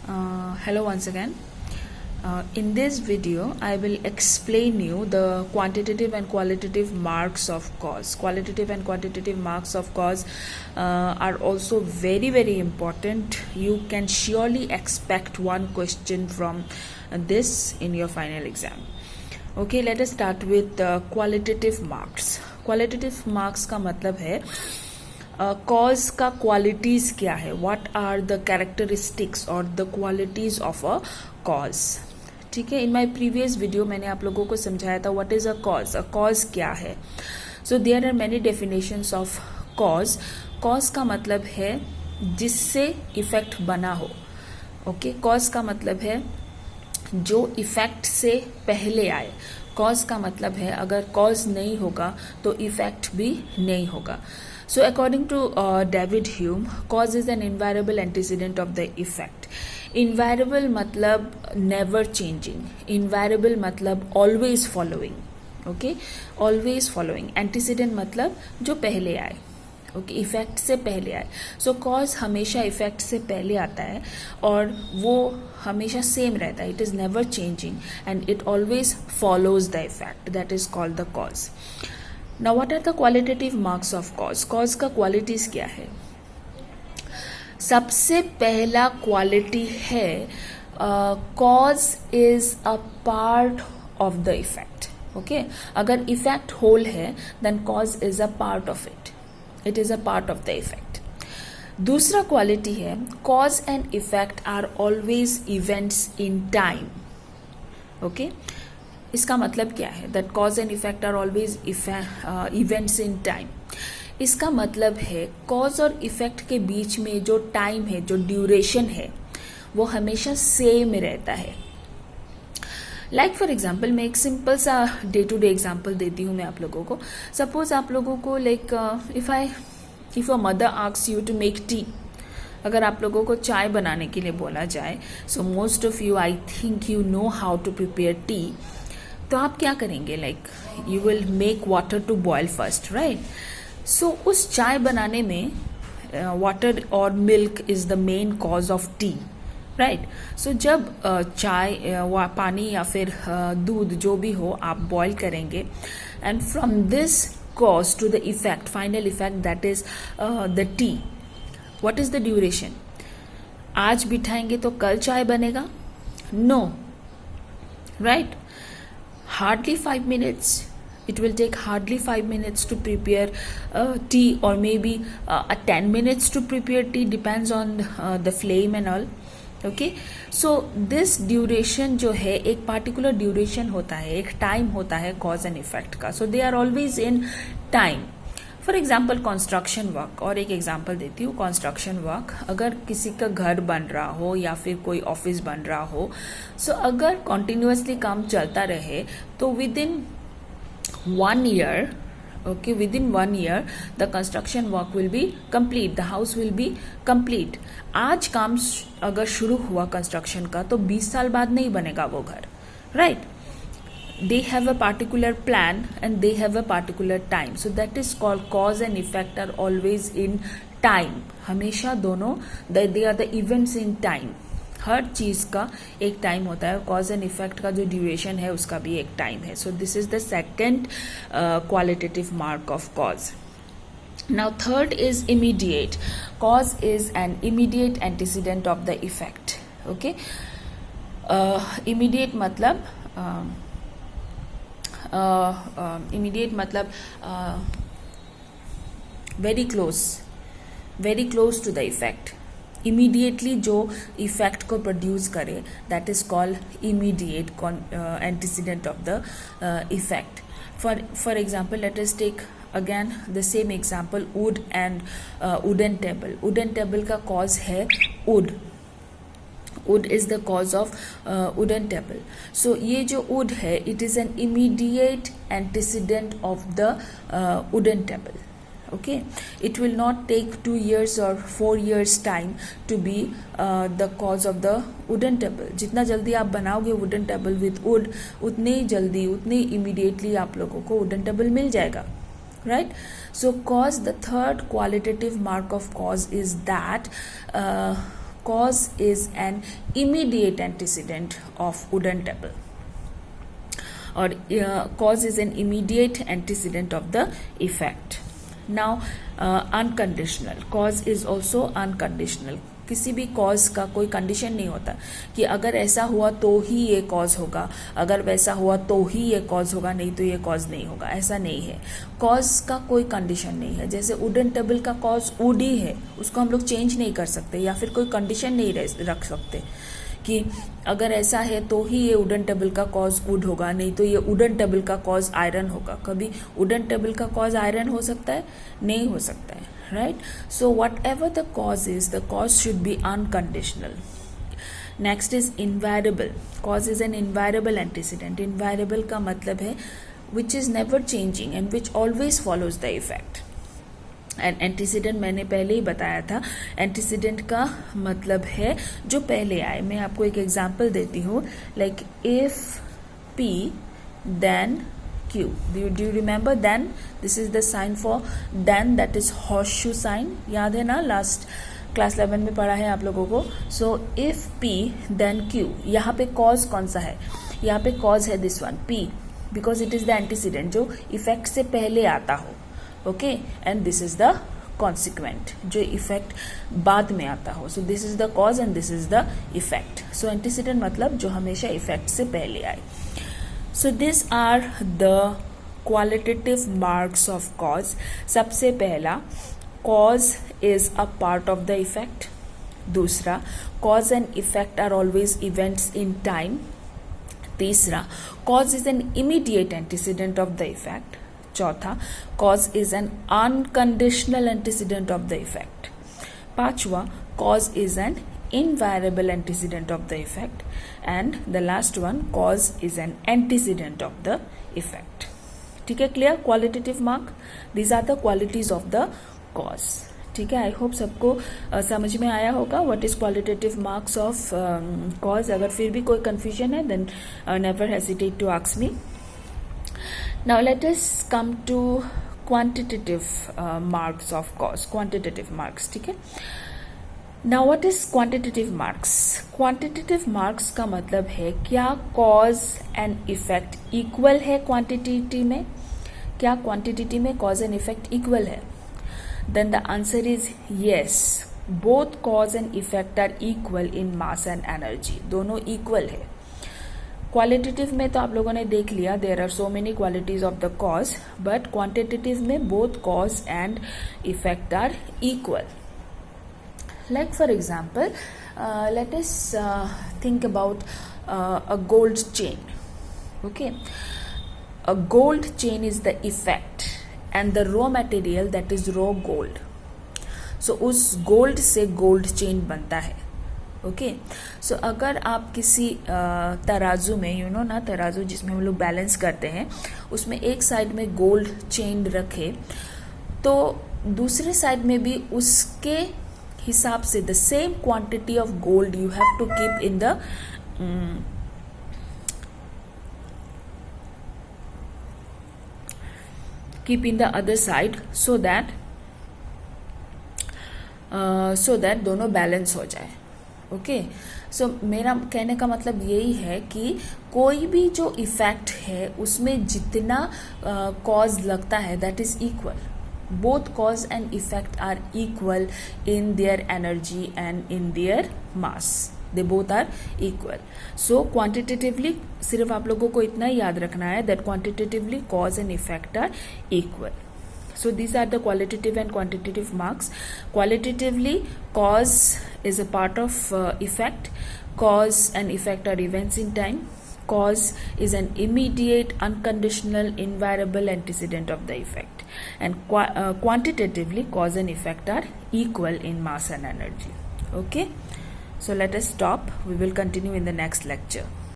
Hello once again. In this video, I will explain you the quantitative and qualitative marks of cause. Qualitative and quantitative marks of cause are also very important. You can surely expect one question from this in your final exam. Okay, let us start with qualitative marks. Qualitative marks का मतलब है cause का qualities क्या है, what are the characteristics और the qualities of a cause. ठीक है, in my previous video मैंने आप लोगों को समझाया था व्हाट इज अ कॉज क्या है. So there are many definitions of cause. Cause का मतलब है जिससे इफेक्ट बना हो. ओके, कॉज का मतलब है जो इफेक्ट से पहले आए. कॉज का मतलब है अगर कॉज नहीं होगा तो इफेक्ट भी नहीं होगा. So according to David Hume, cause is an invariable antecedent of the effect. Invariable मतलब never changing. Invariable मतलब always following. Okay, always following. Antecedent मतलब जो पहले आए. ओके, इफेक्ट से पहले आए. सो कॉज हमेशा इफेक्ट से पहले आता है और वो हमेशा सेम रहता है. It is never changing and it always follows the effect. That is called the cause. Now what are the qualitative marks of cause. Cause का क्वालिटीज क्या है? सबसे पहला क्वालिटी है cause is a part of the effect. Okay, अगर effect whole है then cause is a part of it. It is a part of the effect. दूसरा quality है cause and effect are always events in time. Okay, इसका मतलब क्या है? That cause and effect are always events in time. इसका मतलब है cause और इफेक्ट के बीच में जो टाइम है, जो ड्यूरेशन है, वो हमेशा सेम रहता है. लाइक फॉर एग्जाम्पल मैं एक सिंपल सा डे टू डे एग्जाम्पल देती हूँ मैं आप लोगों को. सपोज आप लोगों को like if a mother asks you to make tea. अगर आप लोगों को चाय बनाने के लिए बोला जाए, so most of you I think you know how to prepare tea. तो आप क्या करेंगे? Like you will make water to boil first, right? So उस चाय बनाने में वाटर और milk is the main cause of tea, right? So जब चाय पानी या फिर दूध जो भी हो आप बॉयल करेंगे and from this cause to the effect, final effect, that is the tea. What is the duration? आज बिठाएंगे तो कल चाय बनेगा? No, right? Hardly 5 minutes. It will take hardly 5 minutes to prepare tea, or maybe 10 minutes to prepare tea, depends on the flame and all. Okay, so this duration जो है एक particular duration होता है, एक time होता है cause and effect का. So they are always in time. For example construction work, और एक एग्जाम्पल देती हूँ. कंस्ट्रक्शन वर्क, अगर किसी का घर बन रहा हो या फिर कोई ऑफिस बन रहा हो, सो अगर कॉन्टिन्यूसली काम चलता रहे तो with in 1 year, okay, within 1 year the construction work will be complete, the house will be complete. आज काम अगर शुरू हुआ कंस्ट्रक्शन का तो 20 साल बाद नहीं बनेगा वो घर, right? They have a particular plan and they have a particular time. So that is called cause and effect are always in time. हमेशा दोनों they are the events in time. हर चीज का एक टाइम होता है. कॉज एंड इफेक्ट का जो duration है उसका भी एक टाइम है. So this is the second qualitative mark of cause. Now third is immediate. Cause is an immediate antecedent of the effect. Okay, immediate मतलब immediate मतलब very close to the effect. Immediately जो effect को produce करे, that is called immediate antecedent of the effect. For example, let us take again the same example, wood and wooden table. Wooden table का cause है wood. Wood is the cause of wooden table. So ये जो wood है, it is an immediate antecedent of the wooden table. Okay, it will not take 2 years or 4 years time to be the cause of the wooden table. जितना जल्दी आप बनाओगे wooden table with wood, उतने जल्दी, उतने immediately आप लोगों को wooden table मिल जाएगा, right? So cause, the third qualitative mark of cause is that cause is an immediate antecedent of wooden table, or cause is an immediate antecedent of the effect. Now unconditional, cause is also unconditional. किसी भी cause का कोई condition नहीं होता कि अगर ऐसा हुआ तो ही ये कॉज होगा, अगर वैसा हुआ तो ही ये कॉज होगा, नहीं तो ये कॉज नहीं होगा, ऐसा नहीं है. कॉज का कोई कंडीशन नहीं है. जैसे वुडन टेबल का कॉज वुड ही है, उसको हम लोग चेंज नहीं कर सकते, या फिर कोई कंडीशन नहीं रख सकते कि अगर ऐसा है तो ही ये वुडन टेबल का कॉज वुड होगा, नहीं तो ये वुडन टेबल का कॉज आयरन होगा. कभी वुडन टेबल का कॉज आयरन हो सकता है? नहीं हो सकता है, right? So whatever the cause is, the cause should be unconditional. Next is invariable. Cause is an invariable antecedent. Invariable का मतलब है which is never changing and which always follows the effect. And antecedent मैंने पहले ही बताया था. Antecedent का मतलब है जो पहले आए. मैं आपको एक एग्जांपल देती हूँ, like if P then Q. Do you remember then? This is the sign for then, that is horseshoe sign. याद है ना, लास्ट क्लास 11 में पढ़ा है आप लोगों को. So if P then Q, यहाँ पे कॉज कौन सा है? यहाँ पे कॉज है this one P, because it is the antecedent जो इफेक्ट से पहले आता हो. Okay, and this is the consequent जो इफेक्ट बाद में आता हो. So this is the cause and this is the effect. So antecedent मतलब जो हमेशा इफेक्ट से पहले आए. So these are the qualitative marks of cause. सबसे पहला, cause is a part of the effect. दूसरा, cause and effect are always events in time. तीसरा, cause is an immediate antecedent of the effect. चौथा, cause is an unconditional antecedent of the effect. पांचवा, cause is an invariable antecedent of the effect, and the last one, cause is an antecedent of the effect. ठीक है, clear? Qualitative mark, these are the qualities of the cause. ठीक है, I hope सबको समझ में आया होगा what is qualitative marks of cause. अगर फिर भी कोई कंफ्यूजन है then never hesitate to ask me. Now let us come to quantitative marks of cause. Quantitative marks, ठीक है. Now what is quantitative marks? Quantitative marks का मतलब है क्या कॉज एंड इफेक्ट इक्वल है क्वांटिटी में? क्या क्वांटिटी में कॉज एंड इफेक्ट इक्वल है? Then the answer is yes. Both cause and effect are equal in mass and energy. दोनों इक्वल है. क्वालिटेटिव में तो आप लोगों ने देख लिया, there are so many qualities of the cause, but quantitative में both cause and effect are equal. Like for example, let us think about a gold chain. Okay, a gold chain is the effect and the raw material, that is raw gold. So उस gold से gold chain बनता है. Okay, सो अगर आप किसी तराजू में, you know ना, तराजू जिसमें हम लोग बैलेंस करते हैं, उसमें एक साइड में गोल्ड चेन रखे तो दूसरे साइड में भी उसके हिसाब से the same quantity of gold you have to keep in the other side, so that दोनों बैलेंस हो जाए. ओके, सो मेरा कहने का मतलब यही है कि कोई भी जो इफेक्ट है उसमें जितना कॉज लगता है that is equal. Both cause and effect are equal in their energy and in their mass. They both are equal. So quantitatively सिर्फ आप लोगों को इतना ही याद रखना है that quantitatively cause and effect are equal. So these are the qualitative and quantitative marks. Qualitatively, cause is a part of effect. Cause and effect are events in time. Cause is an immediate, unconditional, invariable antecedent of the effect. And quantitatively, cause and effect are equal in mass and energy. Okay, so let us stop. We will continue in the next lecture.